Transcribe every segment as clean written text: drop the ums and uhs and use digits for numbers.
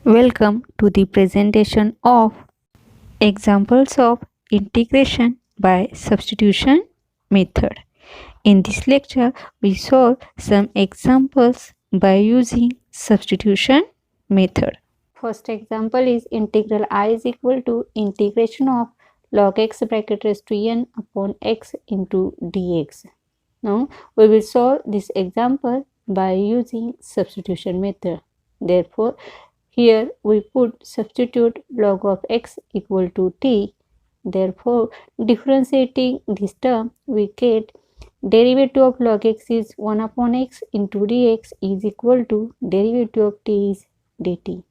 Welcome to the presentation of examples of integration by substitution method. In this lecture, we solve some examples by using substitution method. First example is integral I is equal to integration of log x bracket raised to n upon x into dx. Now, we will solve this example by using substitution method. Therefore, here we put substitute log of x equal to t. Therefore, differentiating this term, we get derivative of log x is 1 upon x into dx is equal to derivative of t is dt.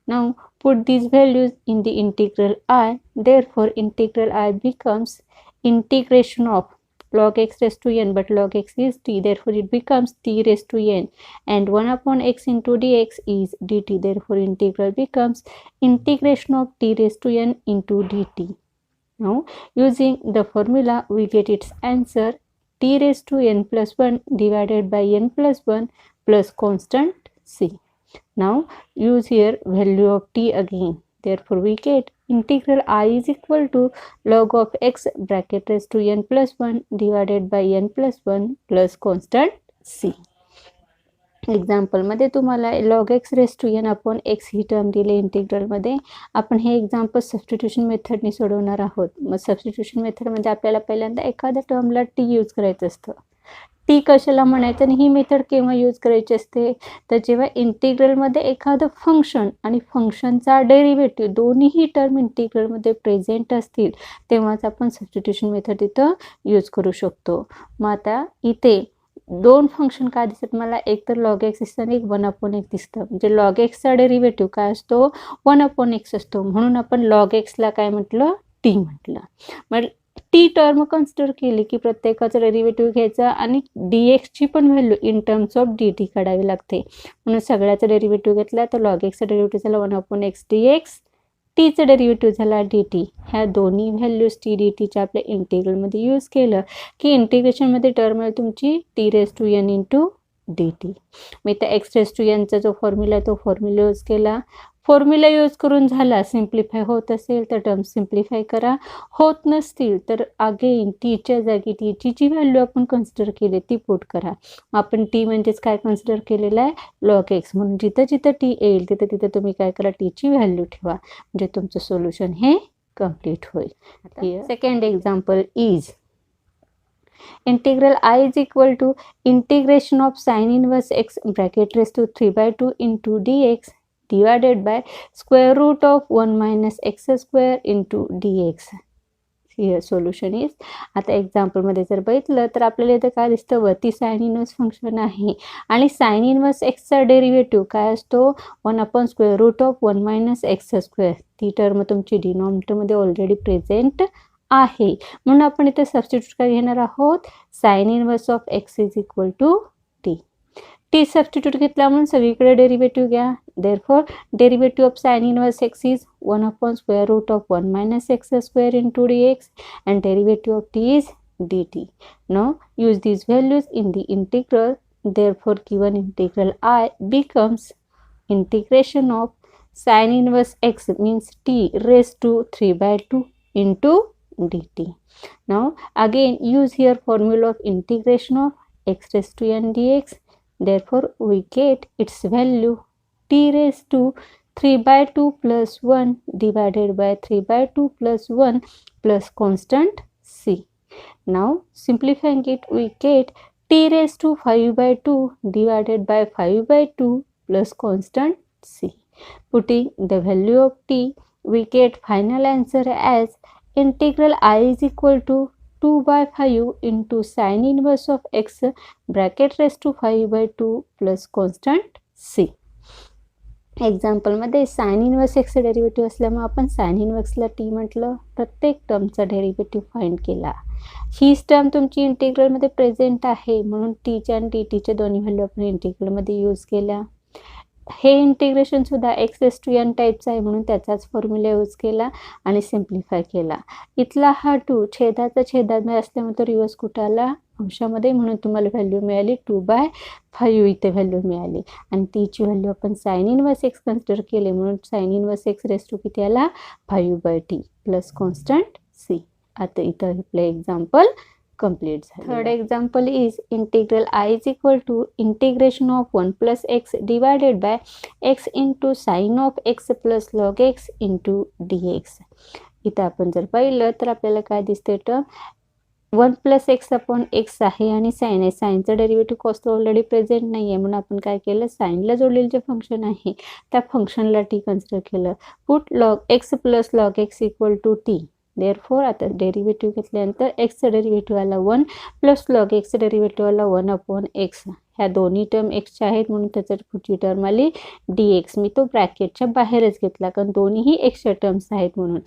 Now, put these values in the integral I. Therefore, integral I becomes integration of log x raised to n, but log x is t, therefore it becomes t raised to n, and 1 upon x into dx is dt, therefore integral becomes integration of t raised to n into dt. Now, using the formula, we get its answer t raised to n plus 1 divided by n plus 1 plus constant c. Now, use here value of t again. Therefore, we get integral I is equal to log of x bracket raised to n plus 1 divided by n plus 1 plus constant c. Example मध्ये तुम्हाला log x raised to n upon x he term दिली integral मध्ये. आपण हे example substitution मेथडने सोडवणार आहोत. मग substitution method म्हणजे आपल्याला पहिल्यांदा एखाद्या टर्मला टी यूज करायचं असतं. टी कशाला म्हणायचं आणि ही मेथड केव्हा यूज करायची असते, तर जेव्हा इंटिग्रलमध्ये एखादं फंक्शन आणि फंक्शनचा डेरिव्हेटिव्ह दोन्हीही टर्म इंटिग्रलमध्ये प्रेझेंट असतील तेव्हाच आपण सबस्टिट्यूशन मेथड इथं यूज करू शकतो. मग आता इथे दोन फंक्शन काय दिसतात मला, एक तर लॉग एक्स दिसतं आणि एक 1 अपॉन एक्स दिसतं. म्हणजे लॉग एक्सचा डेरिव्हेटिव्ह काय असतो, 1 अपॉन एक्स असतो, म्हणून आपण लॉग एक्सला काय म्हटलं, टी म्हटलं. मग टी टर्म कन्सिडर केली की प्रत्येकाचा डेरिव्हेटिव्ह घ्यायचा आणि डी एक्सची पण value in terms of D T काढावी लागते. म्हणून सगळ्याचा डेरिव्हेटिव्ह घेतला तर लॉग एक्सचा डेरिव्हेटिव्ह झाला 1 अपॉन एक्स डी एक्स, टीचा डेरिव्हेटिव्ह झाला डी टी. ह्या दोन्ही व्हॅल्यूज टी डी टीच्या आपल्या इंटिग्रलमध्ये यूज केलं की इंटिग्रेशनमध्ये टर्म आहे तुमची t raise to n into d t. मी त्या एक्स रेस टू एनचा जो फॉर्म्युला आहे तो फॉर्म्युला यूज केला. फॉर्म्युला यूज करून झाला, सिम्प्लिफाय होत असेल तर टर्म सिम्प्लिफाय करा, होत नसतील तर अगेन टीच्या जागी टीची जी व्हॅल्यू आपण कन्सिडर केली ती पुट करा. आपण टी म्हणजेच काय कन्सिडर केलेलं आहे, लॉग एक्स, म्हणून जिथं जिथं टी येईल तिथं तिथं तुम्ही काय करा, टीची व्हॅल्यू ठेवा, म्हणजे तुमचं सोल्युशन हे कंप्लीट होईल. Second example is integral I is equal to integration of sin inverse x bracket raised to 3/2 into dx divided by square root of 1 minus x square into dx. Here solution is. आता example मध्ये जर बघितलं तर आपल्याला इथं काय दिसतं, वरती साइन इनवर्स फंक्शन आहे आणि साइन इनवर्स एक्सचा डेरिव्हेटिव्ह काय असतो, 1 upon square root of 1 minus x square. ती टर्म तुमची डिनॉमिनेटरमध्ये ऑलरेडी प्रेझेंट आहे, म्हणून आपण इथे सबस्टिट्यूट काय घेणार आहोत, sine inverse of x is equal to t. T substitute घेतला म्हणून सगळीकडे डेरिव्हेटिव्ह घ्या. Therefore derivative of sine inverse x is 1 upon square root of 1 minus x square into dx and derivative of t is dt. Now use these values in the integral. Therefore given integral I becomes integration of sin inverse x means t raised to 3/2 into dt. Now again use here formula of integration of x raised to n dx. Therefore we get its value t raised to 3/2 plus 1 divided by 3/2 plus 1 plus constant c. Now simplifying it, we get t raised to 5/2 divided by 5/2 plus constant c. Putting the value of t, we get final answer as integral I is equal to 2/5 into sin inverse of x bracket raised to 5/2 plus constant c. Example मध्ये sine inverse एक्सचा derivative असल्यामुळे आपण sign इनवर्सला T म्हटलं, प्रत्येक टर्मचा derivative find केला. हीच term तुमची इंटिग्रलमध्ये प्रेझेंट आहे म्हणून टीच्या आणि डी टीच्या दोन्ही व्हॅल्यू आपण इंटिग्रलमध्ये यूज केल्या. हे इंटिग्रेशन सुद्धा x⁴n टाईपचं आहे म्हणून त्याचाच फॉर्म्युला यूज केला आणि सिम्प्लिफाय केला. इथला हा 2 छेदाचा छेदामध्ये असल्यामुळे तो रिवर्स कुठं आला अंशामध्ये, म्हणून तुम्हाला व्हॅल्यू मिळाली 2/5 इथे व्हॅल्यू मिळाली. आणि तीची व्हॅल्यू आपण साइन इनवर्स x कन्सिडर केले म्हणून sine inverse x raise to किती आला 5/t प्लस कॉन्स्टंट c. आता इथं आपलं एक्झाम्पल complete झाले. Third example is integral I is equal to integration of 1 plus x divided by x into sin of x plus log x into dx. इथं आपण जर पाहिलं तर आपल्याला काय दिसते term 1 plus x upon x आहे आणि साइन आहे. साइनचं डेरिव्हेटिव्ह कॉस्ट ऑलरेडी प्रेझेंट नाही आहे म्हणून आपण काय केलं साइनला जोडलेलं जे फंक्शन आहे त्या फंक्शनला टी कन्सिडर केलं. Put log x plus log x equal to t. Therefore आता डेरिव्हेटिव्ह घेतल्यानंतर एक्सचं डेरिव्हेटिव्ह आला 1 प्लस लॉग एक्सचं डेरिव्हेटिव्ह आला 1 अपॉन एक्स. ह्या दोन्ही टर्म एक्सच्या आहेत म्हणून त्याच्या पुढची टर्म आली डी एक्स. मी तो ब्रॅकेटच्या बाहेरच घेतला कारण दोन्हीही एक्सच्या टर्म्स आहेत म्हणून.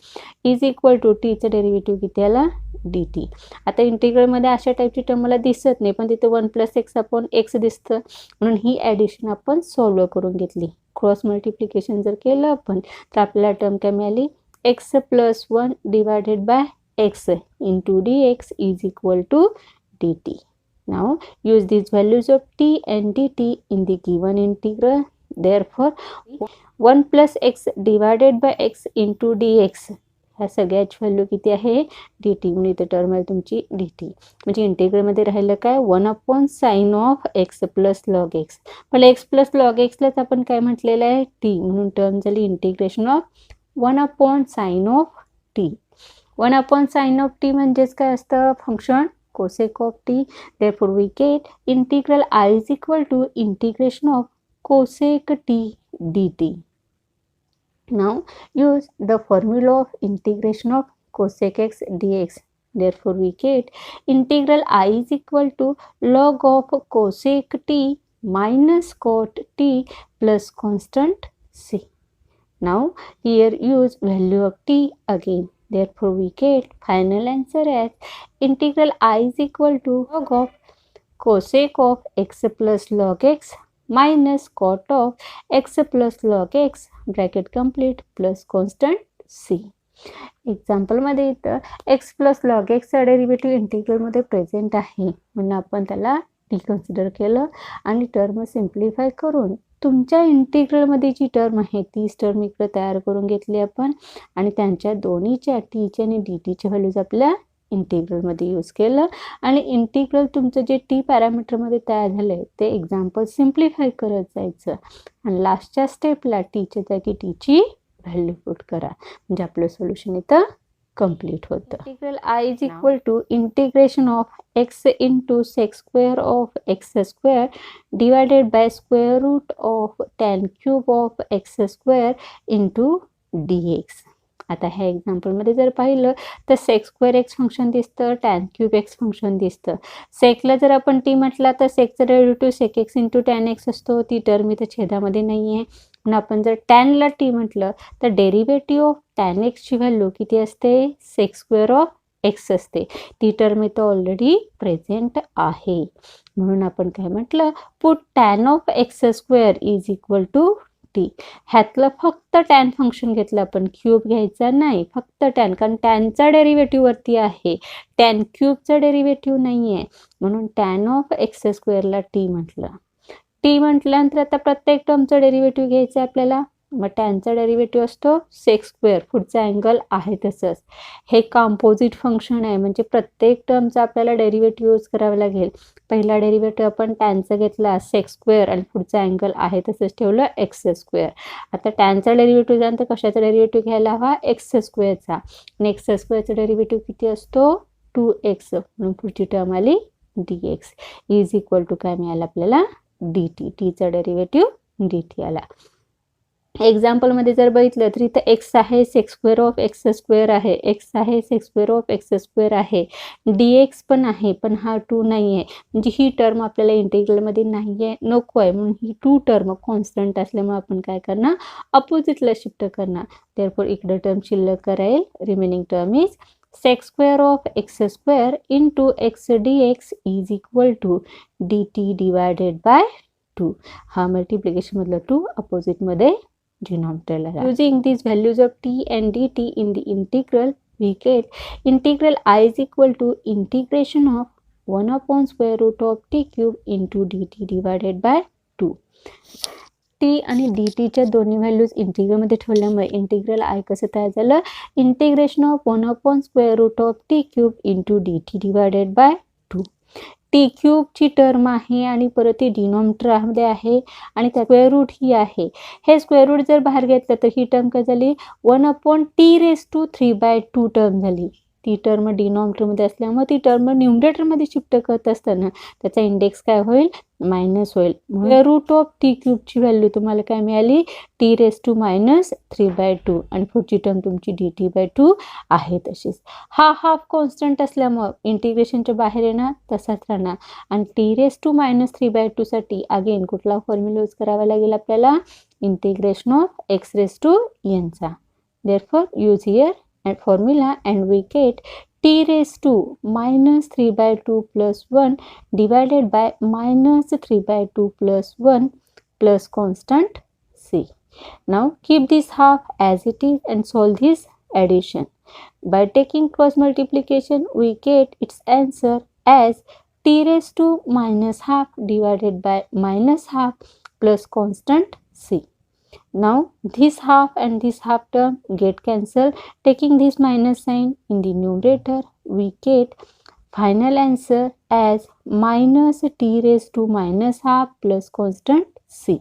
इज इक्वल टू टीचं डेरिव्हेटिव्ह किती आला डी टी. आता इंटिग्रलमध्ये अशा टाईपची टर्म मला दिसत नाही पण तिथे 1 प्लस एक्स अपॉन एक्स दिसतं म्हणून ही ॲडिशन आपण सॉल्व्ह करून घेतली. क्रॉस मल्टिप्लिकेशन जर केलं आपण तर आपल्याला टर्म काय मिळाली x plus 1 divided by x into dx is equal to dt. Now use these values of t and dt in the given integral. Therefore 1 plus x divided by x into dx ह्या सगळ्याची value किती आहे dt म्हणून इथे term आहे तुमची dt. म्हणजे इंटिग्रलमध्ये राहिलं काय 1 upon sine of x plus log x. पण x प्लस लॉग एक्सलाच आपण काय म्हटलेलं आहे t म्हणून टर्म झाली integration of 1 upon sine of t. 1 upon sine of t म्हणजेच काय असतं function cosec of t. Therefore we get integral I is equal to integration of cosec t d t. Now use the formula of integration of cosec x d x. Therefore we get integral I is equal to log of cosec t minus cot t plus constant C. Now here use value of t again. Therefore we get final answer as integral I is equal to log of cosec of x plus log x minus cot of x plus log x bracket complete plus constant c. एक्झाम्पलमध्ये इथं x plus log एक्सचा derivative इंटिग्रलमध्ये present आहे म्हणून आपण त्याला T consider केलं आणि term simplify करून तुमच्या इंटिग्रलमध्ये जी टर्म आहे तीच टर्म इकडे तयार करून घेतली आपण आणि त्यांच्या दोन्हीच्या टीचे आणि डी टीचे व्हॅल्यूज आपल्या इंटिग्रलमध्ये यूज केलं आणि इंटिग्रल तुमचं जे टी पॅरामीटरमध्ये तयार झालं आहे ते एक्झाम्पल सिम्प्लिफाय करत जायचं आणि लास्टच्या स्टेपला टीच्या जागी टीची व्हॅल्यू पुट करा म्हणजे आपलं सोल्युशन इथं कंप्लीट होतं. Integral I is equal to integration of x into sec square of x square divided by square root of tan cube of x square into d x. आता ह्या एक्झाम्पलमध्ये जर पाहिलं तर सेक स्क्वेअर एक्स फंक्शन दिसतं tan cube x function दिसतं. सेकला जर आपण टी म्हटला तर सेकचा derivative sec x into tan x असतो. ती टर्म इथं छेदामध्ये नाही आहे म्हणून आपण जर टॅनला टी म्हटलं तर डेरिव्हेटिव्ह ऑफ टॅन एक्सची व्हॅल्यू किती असते सेक स्क्वेअर ऑफ एक्स असते. ती टर्म इथं ऑलरेडी प्रेझेंट आहे म्हणून आपण काय म्हटलं put tan of x square is equal to t. ह्यातलं फक्त टॅन फंक्शन घेतलं आपण क्यूब घ्यायचा नाही फक्त टॅन कारण टॅनचा डेरिव्हेटिव्ह वरती आहे टॅन क्यूबचा डेरिव्हेटिव्ह नाही आहे म्हणून टॅन ऑफ एक्स स्क्वेअरला टी म्हटलं. टी म्हटल्यानंतर आता प्रत्येक टर्मचं डेरिव्हेटिव्ह घ्यायचं आहे आपल्याला मग टॅनचा डेरिव्हेटिव्ह असतो सेक स्क्वेअर पुढचा अँगल आहे तसंच. हे कंपोजिट फंक्शन आहे म्हणजे प्रत्येक टर्मचा आपल्याला डेरिव्हेटिव्ह यूज करावं लागेल. पहिला डेरिव्हेटिव्ह आपण टॅनचा घेतला सेक स्क्वेअर आणि पुढचा अँगल आहे तसंच ठेवलं एक्स स्क्वेअर. आता टॅनचा डेरिव्हेटिव्ह त्यानंतर कशाचा डेरिव्हेटिव्ह घ्यायला हवा एक्स स्क्वेअरचा आणि एक्स स्क्वेअरचा डेरिव्हेटिव्ह किती असतो 2x म्हणून पुढची टर्म आली d x is equal to काय मिळालं आपल्याला डी टी. टीचा डेरिव्हेटिव्ह डी टी आला. एक्झाम्पलमध्ये जर बघितलं तर इथं एक्स आहे sec square of x square आहे एक्स आहे sec square of x square आहे डी एक्स पण आहे पण हा 2 नाही आहे म्हणजे ही टर्म आपल्याला इंटिग्रलमध्ये नाही आहे नको आहे म्हणून ही 2 टर्म कॉन्स्टंट असल्यामुळे आपण काय करणार अपोजिटला शिफ्ट करणार. देअरफॉर इकडे टर्म शिल्लक करायला remaining term is sec square of x square into x d x is equal to d t divided by 2. हा मल्टिप्लिकेशन मधला 2 अपोजिट मध्ये डिनॉमिनेटरला. Using these values of t and dt in the integral, we get integral I is equal to integration of 1 upon square root of t cube into dt divided by 2. t आणि dt च्या दोन्ही values इंटिग्रलमध्ये ठेवल्यामुळे integral I कसं तयार झालं, integration of 1 upon square root of t cube into dt divided by 2. T क्यूबची term आहे आणि परत ती डिनॉमिनेटरमध्ये आहे आणि त्या स्क्वेअर रूट ही आहे. हे स्क्वेअर रूट जर बाहेर घेतलं तर ही टर्म काय झाली, 1 upon t raise to 3/2 term झाली. ती टर्म डिनॉमिनेटरमध्ये असल्यामुळे ती टर्म न्यूमरेटरमध्ये शिफ्ट करत असताना त्याचा इंडेक्स काय होईल, मायनस होईल. स्क्वेअर रूट ऑफ टी क्यूबची व्हॅल्यू तुम्हाला काय मिळाली, टी रेस टू मायनस 3/2 आणि पुढची टर्म तुमची dt/2 आहे तशीच. हा हाफ कॉन्स्टंट असल्यामुळे इंटिग्रेशनच्या बाहेर येणार तसाच राहणार आणि टी रेस टू मायनस 3/2 साठी अगेन कुठला फॉर्म्युला यूज करावा लागेल आपल्याला, integration of x raise to n चा. Therefore use here and formula and we get t raised to minus 3/2 plus 1 divided by minus 3/2 plus 1 plus constant c. Now keep this half as it is and solve this addition. By taking cross multiplication we get its answer as t raised to minus half divided by minus half plus constant c. Now this half and this half term get cancelled. Taking this minus sign in the numerator, we get final answer as minus t raised to minus half plus constant c.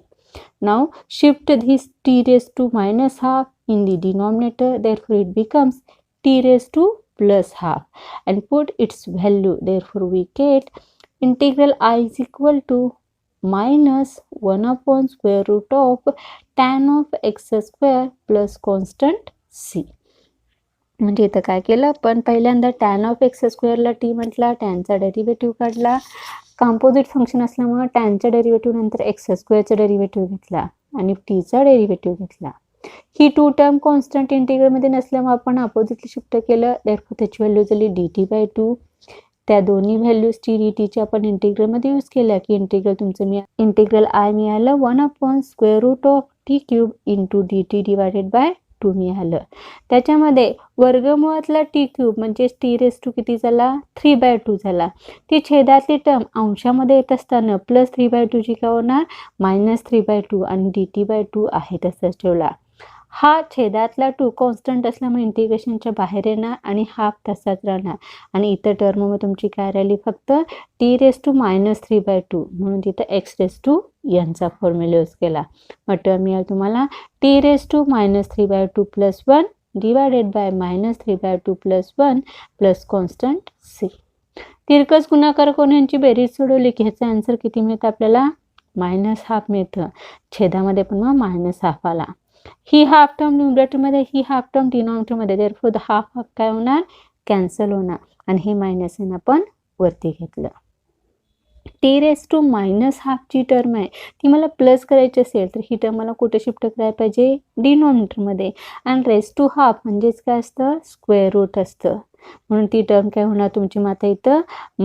Now shift this t raised to minus half in the denominator, therefore it becomes t raised to plus half and put its value. Therefore we get integral I is equal to minus 1 upon square root of tan of x square plus constant c. म्हणजे इथं काय केलं आपण, पहिल्यांदा tan of x स्क्वेअरला T म्हटला, टॅनचा derivative काढला. Composite function असल्यामुळे टॅनचा derivative नंतर एक्स स्क्वेअरचा डेरिव्हेटिव्ह घेतला आणि टीचा डेरिव्हेटिव्ह घेतला. ही 2 टर्म कॉन्स्टंट इंटिग्रलमध्ये नसल्यामुळे आपण अपोजिटली शिफ्ट केलं, देअरफॉर त्याची व्हॅल्यू झाली dt/2. त्या दोन्ही व्हॅल्यूज टी डीटीच्या आपण इंटिग्रलमध्ये यूज केल्या की इंटिग्रल तुमचं इंटिग्रल आय मिळालं 1 upon square root of t cube into dt divided by 2 मिळालं. त्याच्यामध्ये वर्गमुळातला टी क्यूब म्हणजे टी रेस टू किती झाला, 3/2 झाला. ती छेदातली टर्म अंशामध्ये येत असताना प्लस 3/2 ची काय होणार, मायनस 3/2 आणि dt/2 आहे तसंच ठेवला. हा छेदातला 2 कॉन्स्टंट असल्यामुळे इंटिग्रेशनच्या बाहेर येणार आणि हाफ तसाच राहणार आणि इतर टर्ममध्ये तुमची काय राहिली, फक्त टी रेस टू मायनस 3/2 म्हणून तिथं एक्स रेस टू यांचा फॉर्म्युला यूज केला. मग टर्म मिळाल तुम्हाला t raise to minus 3/2 plus 1 divided by minus 3/2 plus 1 plus constant C. तिरकस गुणाकार करून यांची बेरीज सोडवली की ह्याचा आन्सर किती मिळतं आपल्याला, मायनस हाफ मिळतं. छेदामध्ये पण मग मायनस हाफ आला. ही हाफ टर्म न्यूमरेटरमध्ये, ही हाफ टर्म डिनॉमिनेटरमध्ये, देअरफॉर हाफ हाफ काय होणार, कॅन्सल होणार आणि हे मायनस आहे आपण वरती घेतलं. टी रेस टू मायनस हाफची टर्म आहे ती मला प्लस करायची असेल तर ही टर्म मला कुठे शिफ्ट करायला पाहिजे, डिनॉमिनेटरमध्ये. आणि रेस टू हाफ म्हणजेच काय असतं, स्क्वेअर रूट असतं. म्हणून ती टर्म काय होणार तुमची माता इथं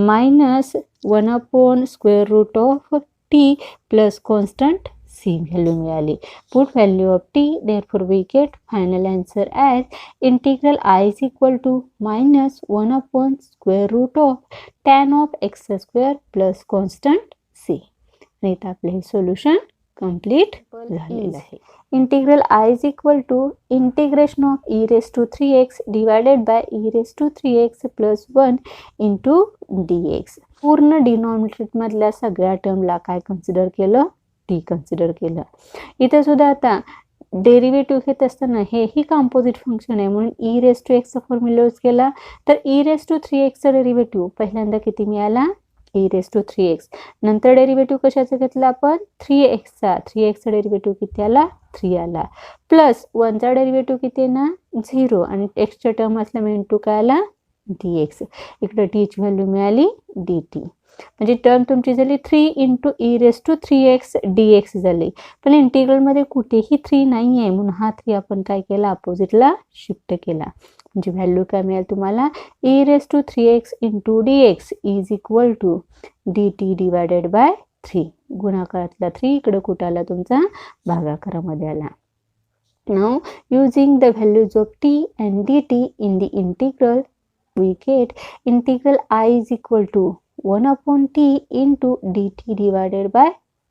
minus 1 upon square root of t plus constant c value मिळाली. Put value of t, therefore we get final answer as integral I is equal to minus 1 upon square root of tan of x square plus constant c. आणि इथं आपलं हे solution complete झालेलं आहे. Integral I is equal to integration of e raise to 3x divided by e raise to 3x plus 1 into dx. पूर्ण डिनॉमिनेटरमधल्या सगळ्या टर्मला काय consider केलं, टी कन्सिडर केलं. इथे सुद्धा आता डेरिव्हेटिव्ह घेत असताना हेही कंपोजिट फंक्शन आहे म्हणून ई रेस टू एक्सचा फॉर्म्युला यूज केला. तर ई रेस टू 3xचा डेरिव्हेटिव्ह पहिल्यांदा किती मिळाला, ई रेस टू 3x. नंतर डेरिव्हेटिव्ह कशाचा घेतला आपण, 3xचा. 3xचा डेरिव्हेटिव्ह किती आला, 3 आला. प्लस 1चा डेरिव्हेटिव्ह किती आहे ना, 0 आणि एक्सच्या टर्म असल्यामुळे इंटू काय आला, dx. इकडे टीची व्हॅल्यू मिळाली dt. म्हणजे टर्म तुमची झाली 3 into e raise to 3x dx झाली. पण इंटिग्रलमध्ये कुठेही 3 नाही आहे म्हणून हा 3 आपण काय केला, अपोजिटला शिफ्ट केला. म्हणजे व्हॅल्यू काय मिळेल तुम्हाला, e raise to 3x into dx is equal to dt divided by 3. गुणाकारातला 3 इकडे कुठं आला तुमचा भागाकारामध्ये आला. Now using the values of t and dt in the integral, we get integral I is equal to 1 upon t into dt divided by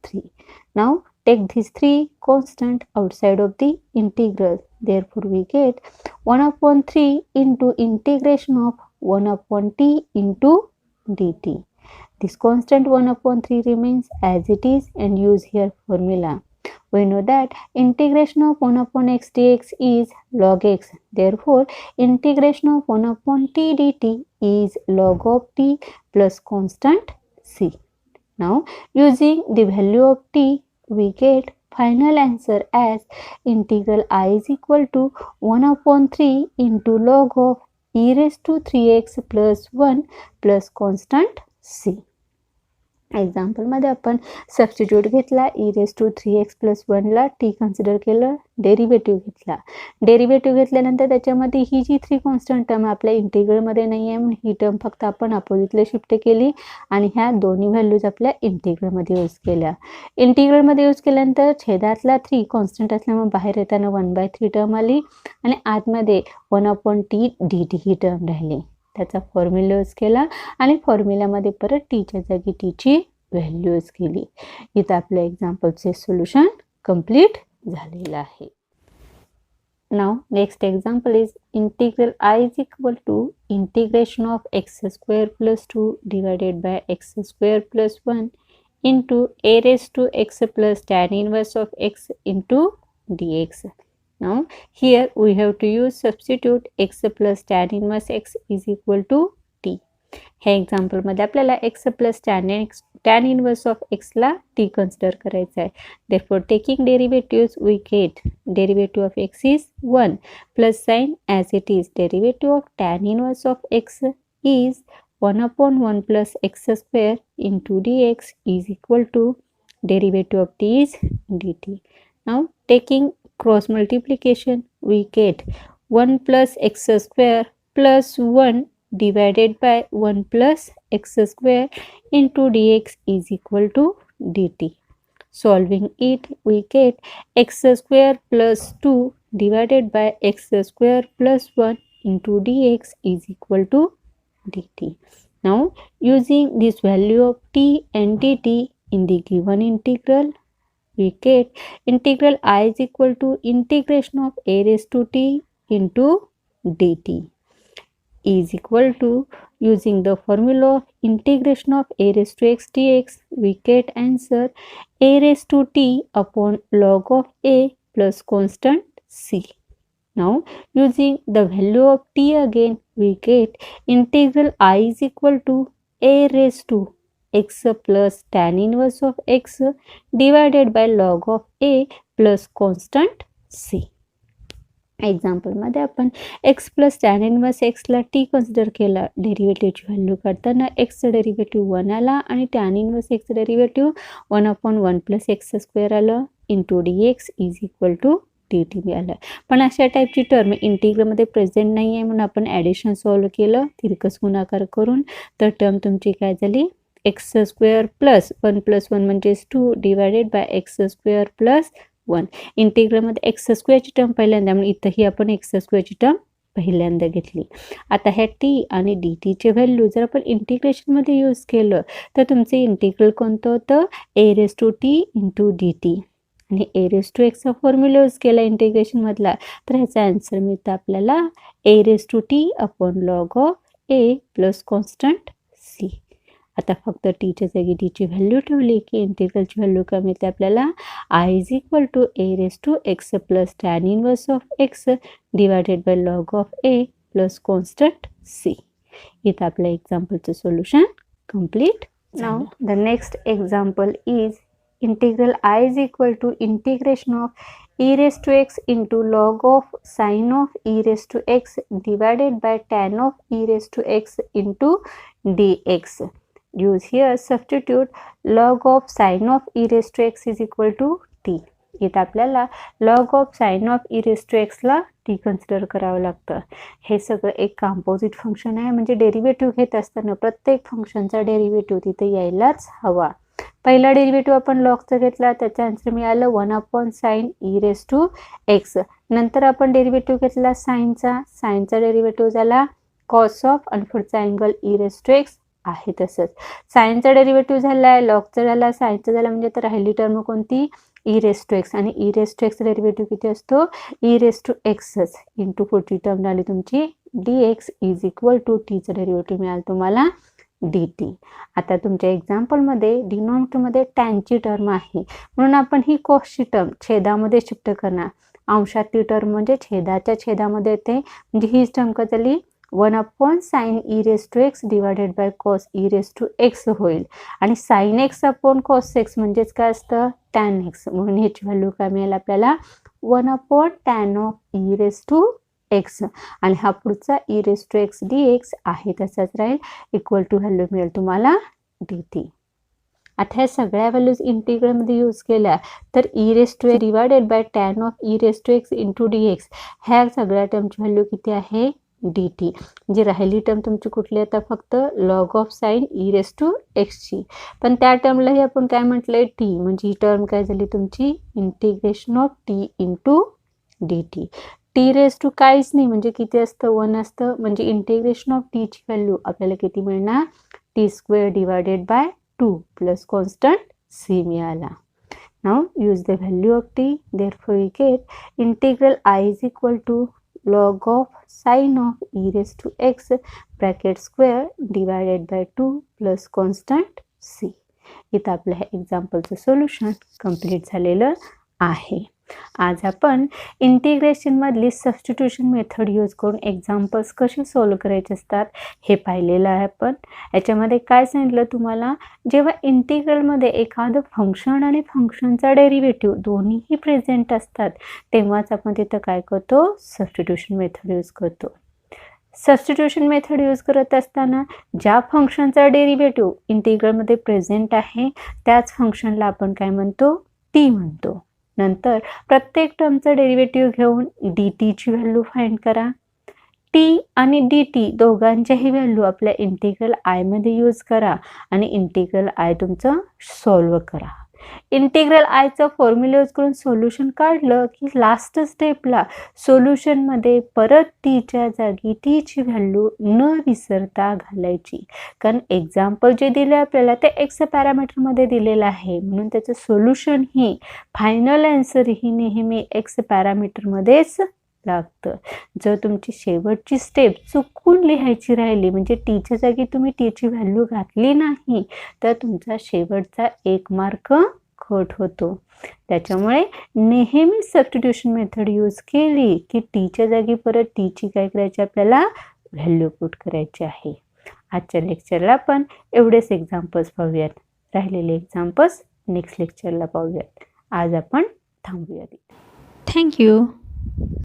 3. Now take these 3 constant outside of the integral. Therefore we get 1 upon 3 into integration of 1 upon t into dt. This constant 1 upon 3 remains as it is and use here formula. We know that integration of 1 upon x dx is log x. Therefore, integration of 1 upon t dt is log of t plus constant c. Now, using the value of t, we get final answer as integral I is equal to 1 upon 3 into log of e raised to 3x plus 1 plus constant c. Example मध्ये आपण substitute घेतला e raised to 3x plus 1 ला t consider केलं, derivative घेतला. Derivative घेतल्यानंतर त्याच्यामध्ये ही जी 3 constant term आपल्या इंटिग्रलमध्ये नाही आहे म्हणून ही टर्म फक्त आपण अपोजिटला शिफ्ट केली आणि ह्या दोन्ही व्हॅल्यूज आपल्या इंटिग्रलमध्ये यूज केल्या. इंटिग्रलमध्ये यूज केल्यानंतर छेदातला 3 कॉन्स्टंट असल्यामुळे बाहेर येताना 1/3 टर्म आली आणि आतमध्ये 1 upon t dt ही टर्म राहिली. त्याचा फॉर्म्युला यूज केला आणि फॉर्म्युलामध्ये परत टीच्या जागी टीची व्हॅल्यू यूज केली. इथं आपल्या एक्झाम्पलचे सोल्युशन कंप्लीट झालेलं आहे. Now next example is integral I is equal to integration of x square plus 2 divided by x square plus 1 into a raised to x plus tan inverse of x into dx. Now here we have to use substitute x plus tan inverse x is equal to t. हे example मध्ये आपल्याला x plus tan inverse of x ला t consider करायचा आहे. Therefore taking derivatives we get derivative of x is 1 plus sign as it is derivative of tan inverse of x is 1 upon 1 plus x square into dx is equal to derivative of t is dt. Now taking cross multiplication we get 1 plus x square plus 1 divided by 1 plus x square into dx is equal to dt. Solving it we get x square plus 2 divided by x square plus 1 into dx is equal to dt. Now using this value of t and dt in the given integral, we get integral I is equal to integration of a raised to t into dt is equal to, using the formula of integration of a raised to x dx, we get answer a raised to t upon log of a plus constant c. Now using the value of t again, we get integral I is equal to a raised to x plus tan inverse of x divided by log of a plus constant c. Example मध्ये आपण x plus tan inverse एक्सला t consider केला. डेरिव्हेटिव्हची value काढताना एक्सचं derivative 1 आला आणि tan inverse एक्सचं derivative 1 upon 1 plus x square आलं into dx is equal to dt मिळालं. पण अशा टाईपची टर्म इंटिग्रलमध्ये प्रेझेंट नाही आहे म्हणून आपण ॲडिशन सॉल्व्ह केलं तिरकस गुणाकार करून. तर टर्म तुमची काय झाली x स्क्वेअर प्लस 1 plus 1 म्हणजेच 2 divided by x square plus 1. इंटिग्रलमध्ये एक्स स्क्वेअरची टर्म पहिल्यांदा म्हणून इथंही आपण एक्स स्क्वेअरची टर्म पहिल्यांदा घेतली. आता ह्या टी आणि डी टीचे व्हॅल्यू जर आपण इंटिग्रेशनमध्ये यूज केलं तर तुमचं इंटिग्रल कोणतं होतं a raise to t into d t आणि ए रेस टू एक्सचा फॉर्म्युला यूज केला इंटिग्रेशनमधला तर ह्याचा आन्सर मिळतं आपल्याला a raise to t upon log of a plus constant c. आता फक्त टीच्या जागी टीची व्हॅल्यू ठेवली की इंटिग्रलची व्हॅल्यू काय मिळते आपल्याला I is equal to a raise to x plus tan inverse of x divided by log of a plus constant c. इथं आपल्या एक्झाम्पलचं solution complete. Now the next example is integral I is equal to integration of e raised to x into log of sin of e raised to x divided by tan of e raised to x into dx. Use here substitute log of sin of e raised to x is equal to t. इथं आपल्याला log of sin of e raised to x ला t consider करावं लागतं. हे सगळं एक composite function आहे म्हणजे डेरिव्हेटिव्ह घेत असताना प्रत्येक फंक्शनचा डेरिव्हेटिव्ह तिथे यायलाच हवा. पहिला डेरिव्हेटिव्ह आपण लॉगचा घेतला, त्याचा आन्सर मिळालं 1/sin e⁻x. नंतर आपण डेरिव्हेटिव्ह घेतला साईनचा डेरिव्हेटिव्ह झाला कॉस ऑफ आणि पुढचा अँगल e⁻x आहे. तसंच साईनचा डेरिव्हेटिव्ह झाला, लॉगचा झाला, साईनचा झाला, म्हणजे तर राहिली टर्म कोणती e⁻x. आणि e⁻x डेरिव्हेटिव्ह किती असतो e⁻xच इंटू पुढची टर्म झाली तुमची dx इज इक्वल टू टीचा डेरिव्हेटिव्ह मिळाला तुम्हाला dt. आता तुमच्या एक्झाम्पलमध्ये डिनॉमिनेटरमध्ये टॅनची टर्म आहे, म्हणून आपण ही कॉसची टर्म छेदामध्ये शिफ्ट करणार. अंशातली टर्म म्हणजे छेदाच्या छेदामध्ये येते, म्हणजे ही टर्म काय झाली 1/sin e⁻x divided by cos e⁻x होईल. आणि sin x upon cos x म्हणजेच काय असतं tan x, म्हणून ह्याची व्हॅल्यू काय मिळेल आपल्याला 1/tan of e⁻x. आणि हा पुढचा e⁻x dx आहे तसाच राहील, इक्वल टू व्हॅल्यू मिळेल तुम्हाला dt. आता ह्या सगळ्या व्हॅल्यूज इंटिग्रलमध्ये यूज केल्या तर e⁻x divided by tan of e⁻x into dx ह्या सगळ्या टर्मची व्हॅल्यू किती आहे dt. जी राहिली टर्म तुमची कुठली आता फक्त लॉग ऑफ साइन e⁻x ची, पण त्या टर्मलाही आपण काय म्हटलंय टी, म्हणजे ही टर्म काय झाली तुमची integration of T into dt. t⁻ काहीच नाही म्हणजे किती असतं 1 असतं, म्हणजे इंटिग्रेशन ऑफ टी ची व्हॅल्यू आपल्याला किती मिळणार t² divided by 2 plus constant c मिळाला. Now use the value of t, therefore we get integral I is equal to log of sin of e⁻x bracket square divided by 2 plus constant c. इथं आपलं हे एक्झाम्पलचं solution complete झालेलं आहे. आज आपण इंटिग्रेशनमधली substitution method use करून examples कसे solve करायचे असतात हे पाहिलेलं आहे. आपण याच्यामध्ये काय सांगितलं तुम्हाला, जेव्हा इंटिग्रलमध्ये एखादं फंक्शन आणि फंक्शनचा डेरिव्हेटिव्ह दोन्हीही प्रेझेंट असतात तेव्हाच आपण तिथं काय करतो सबस्टिट्यूशन मेथड यूज करतो. सबस्टिट्यूशन मेथड यूज करत असताना ज्या फंक्शनचा डेरिव्हेटिव्ह इंटिग्रलमध्ये प्रेझेंट आहे त्याच फंक्शनला आपण काय म्हणतो टी म्हणतो. नंतर प्रत्येक टर्मचा डेरिव्हेटिव्ह घेऊन dt ची व्हॅल्यू फाइंड करा. टी आणि dt दोघांच्याही व्हॅल्यू आपल्या इंटिग्रल आय मध्ये यूज करा आणि इंटिग्रल आय तुमचं सॉल्व करा. इंटिग्रल आयचं फॉर्म्युला यूज करून सोल्युशन काढलं की लास्ट स्टेपला सोल्युशनमध्ये परत टीच्या जागी टीची व्हॅल्यू न विसरता घालायची, कारण एक्झाम्पल जे दिले आपल्याला ते एक्स पॅरामीटरमध्ये दिलेलं आहे, म्हणून त्याचं सोल्युशन ही फायनल आन्सर ही नेहमी एक्स पॅरामीटरमध्येच लागतं. जर तुमची शेवटची स्टेप चुकून लिहायची राहिली म्हणजे टीच्या जागी तुम्ही टीची व्हॅल्यू घातली नाही तर तुमचा शेवटचा 1 मार्क कट होतो. त्याच्यामुळे नेहमी सबस्टिट्यूशन मेथड यूज केली की टीच्या जागी परत टीची काय करायची आपल्याला व्हॅल्यू पुट करायची आहे. आजच्या लेक्चरला आपण एवढेच एक्झाम्पल्स पाहूयात, राहिलेले एक्झाम्पल्स नेक्स्ट लेक्चरला पाहूयात. आज आपण थांबूयात. थँक्यू.